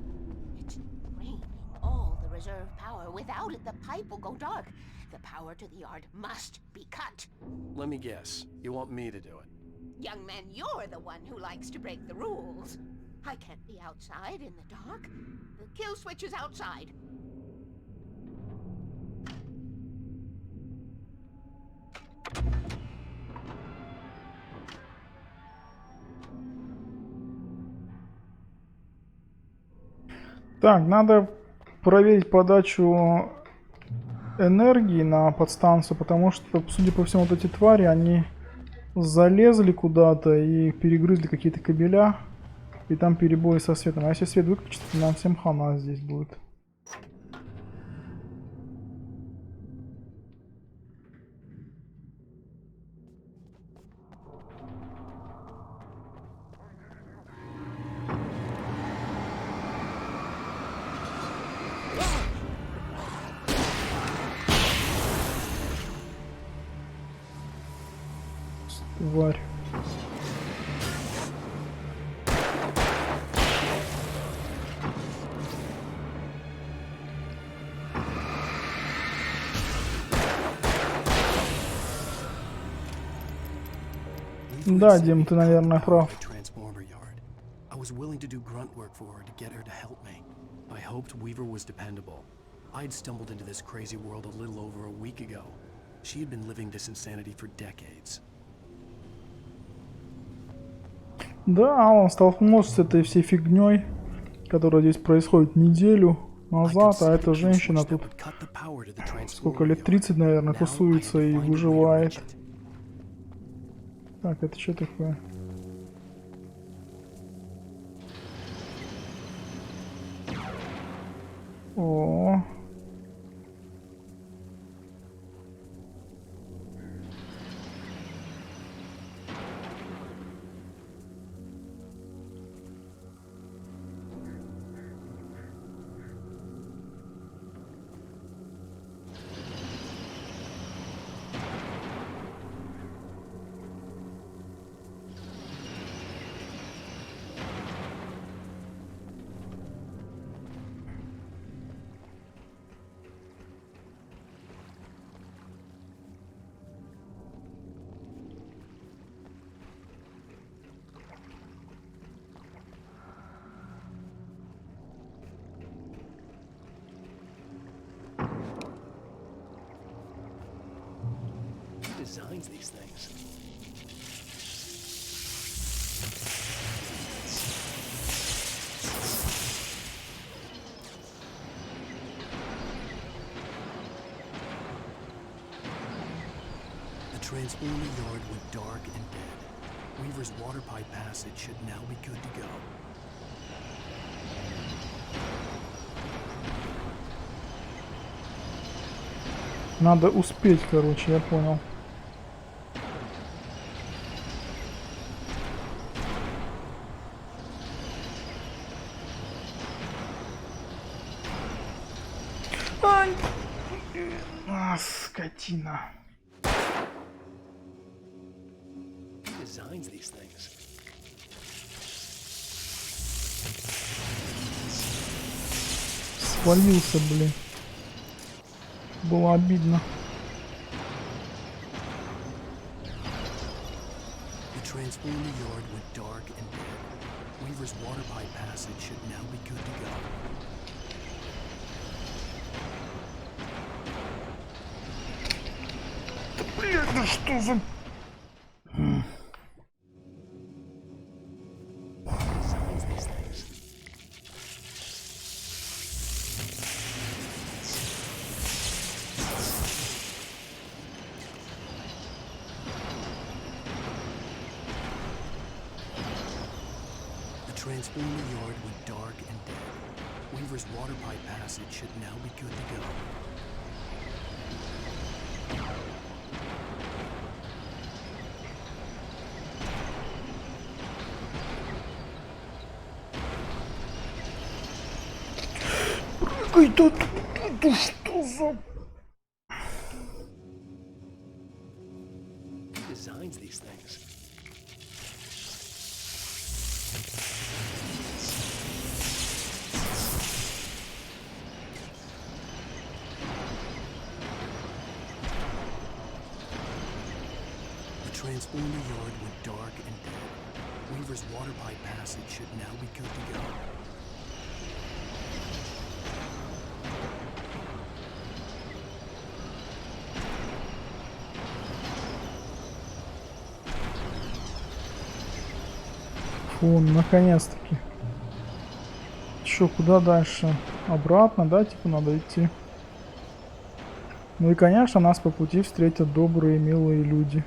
It's draining all the reserve power. Without it, the pipe will go dark. The power to the yard must be cut. Let me guess. You want me to do it? Young man, you're the one who likes to break the rules. I can't be outside in the dark. The kill switch is outside. Так, надо проверить подачу энергии на подстанцию, потому что, судя по всему, вот эти твари, они залезли куда-то и перегрызли какие-то кабеля, и там перебои со светом. А если свет выключить, то нам всем хана здесь будет. Тварь. Да, Дим, ты, наверное, прав. I was willing to do grunt work for her to get her to help me. I hoped Weaver was dependable. I'd stumbled into this crazy world a little over a week ago. She had been living this insanity for decades. Да, он столкнулся с этой всей фигней, которая здесь происходит неделю назад, а эта женщина тут сколько лет, 30, наверное, тусуется и выживает. Так, это что такое? О. Designs these things. The transformer yard went dark and dead. Weaver's water pipe passage should now be good to go. Надо успеть, короче, я понял. Ай! А, скотина. Who designs these things? Свалился, блин. Было обидно. The transformer yard went dark and dead. Weaver's water pipe passage should now be good to go. Блин, ну что за... Designs these things. The transformer yard went dark and dead. Weaver's water pipe passage should now be good to go. Прыгай, да что за... Who designs these things? The transformer yard went dark and dead. Weaver's water pipe passage should now be good to go. Фу, наконец-таки. Чё, куда дальше? Обратно, да, типа надо идти. Ну и, конечно, нас по пути встретят добрые, милые люди.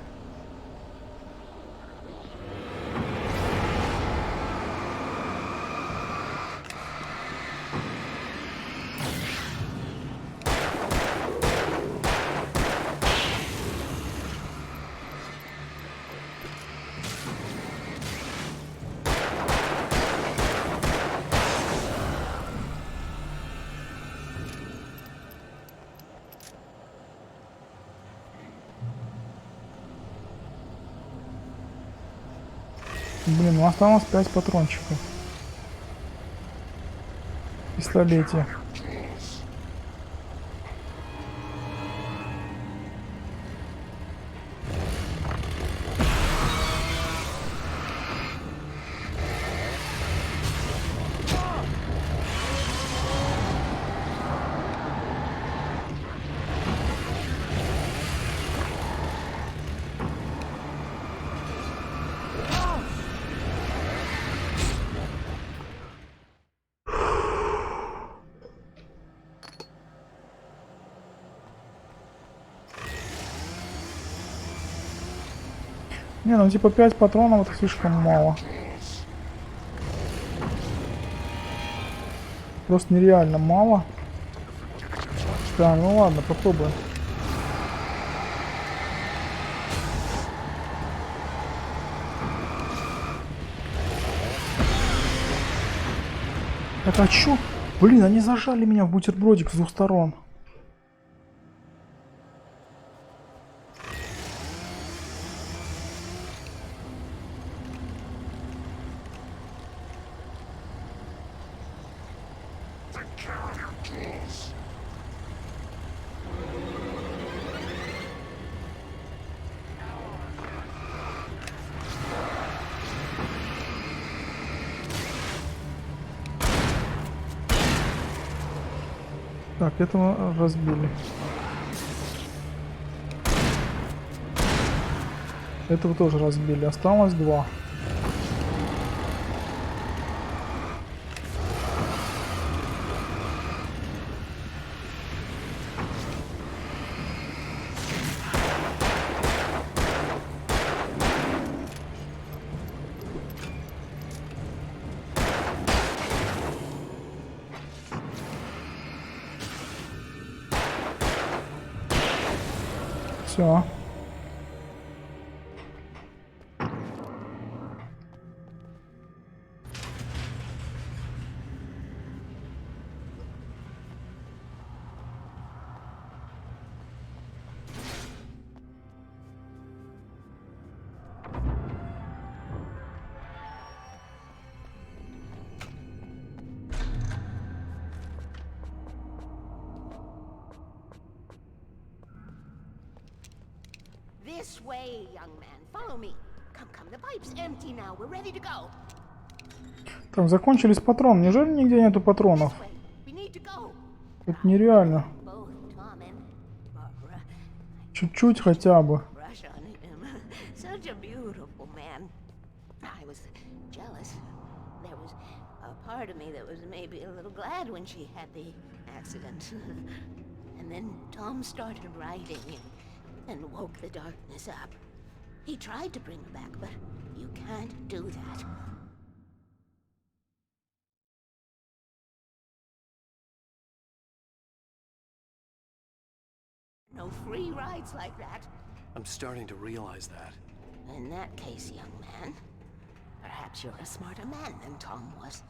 Блин, ну осталось 5 патрончиков. Пистолете. Не, ну типа 5 патронов это слишком мало. Просто нереально мало. Да, ну ладно, попробуем. Так, а чё? Блин, они зажали меня в бутербродик с двух сторон. Так, этого разбили. Этого тоже разбили. Осталось 2. Все. This way, young man. Follow me. Come, come. The pipe's empty now. We're ready to go. Так, закончились патроны. Неужели нигде нету патронов? We need to go. Это нереально. Чуть-чуть хотя бы. Such a beautiful man. I was jealous. There was a part of me that was maybe a little glad when she had the accident. And then Tom started writing and woke the darkness up. He tried to bring her back, but you can't do that. No free rides like that. I'm starting to realize that. In that case, young man, perhaps you're a smarter man than Tom was.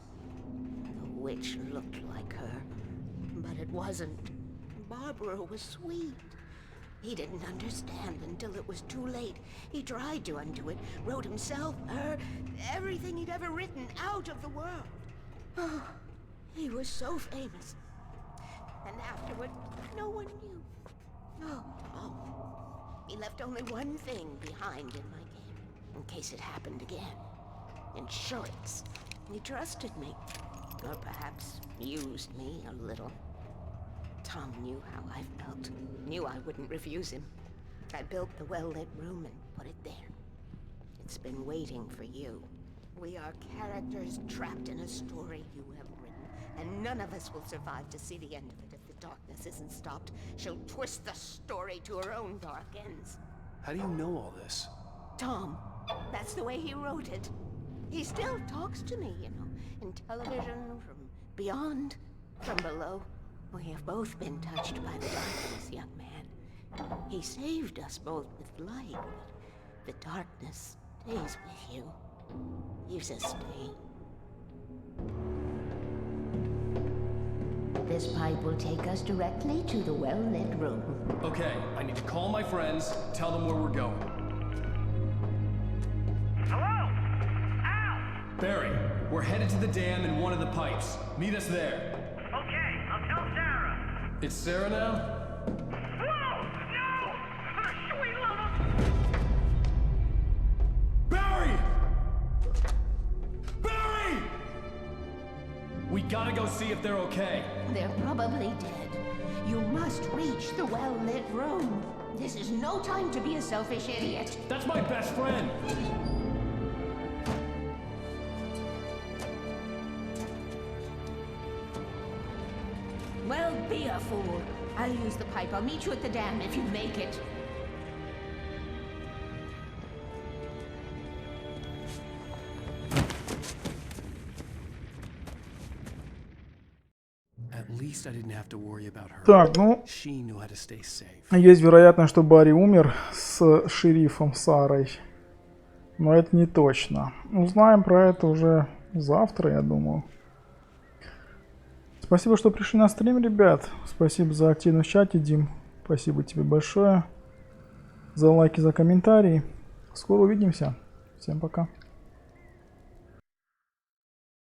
The witch looked like her, but it wasn't. Barbara was sweet. He didn't understand until it was too late. He tried to undo it, wrote himself, her, everything he'd ever written out of the world. Oh, he was so famous. And afterward, no one knew. Oh, Tom. He left only one thing behind in my game, in case it happened again. Insurance. He trusted me. Or perhaps used me a little. Tom knew how I felt. Knew I wouldn't refuse him. I built the well-lit room and put it there. It's been waiting for you. We are characters trapped in a story you have written, and none of us will survive to see the end of it if the darkness isn't stopped. She'll twist the story to her own dark ends. How do you know all this? Tom, that's the way he wrote it. He still talks to me, you know, in television, from beyond, from below. We have both been touched by the darkness, young man. He saved us both with light, but the darkness stays with you. Leaves a stain. This pipe will take us directly to the well-lit room. Okay, I need to call my friends, tell them where we're going. Hello? Al! Barry, we're headed to the dam in one of the pipes. Meet us there. Okay, I'll tell Sarah. It's Sarah now? Whoa! No! For the sweet love of... Barry! Barry! We gotta go see if they're okay. They're probably dead. You must reach the well-lit room. This is no time to be a selfish idiot. That's my best friend. Well, be a fool. I'll use the pipe. I'll meet you at the dam if you make it. At least I didn't have to worry about her. Так, ну, She knew how to stay safe. есть вероятность, что Барри умер с шерифом Сарой. Но это не точно. Узнаем про это уже завтра, я думаю. Спасибо, что пришли на стрим, ребят. Спасибо за активность в чате, Дим. Спасибо тебе большое. За лайки, за комментарии. Скоро увидимся. Всем пока.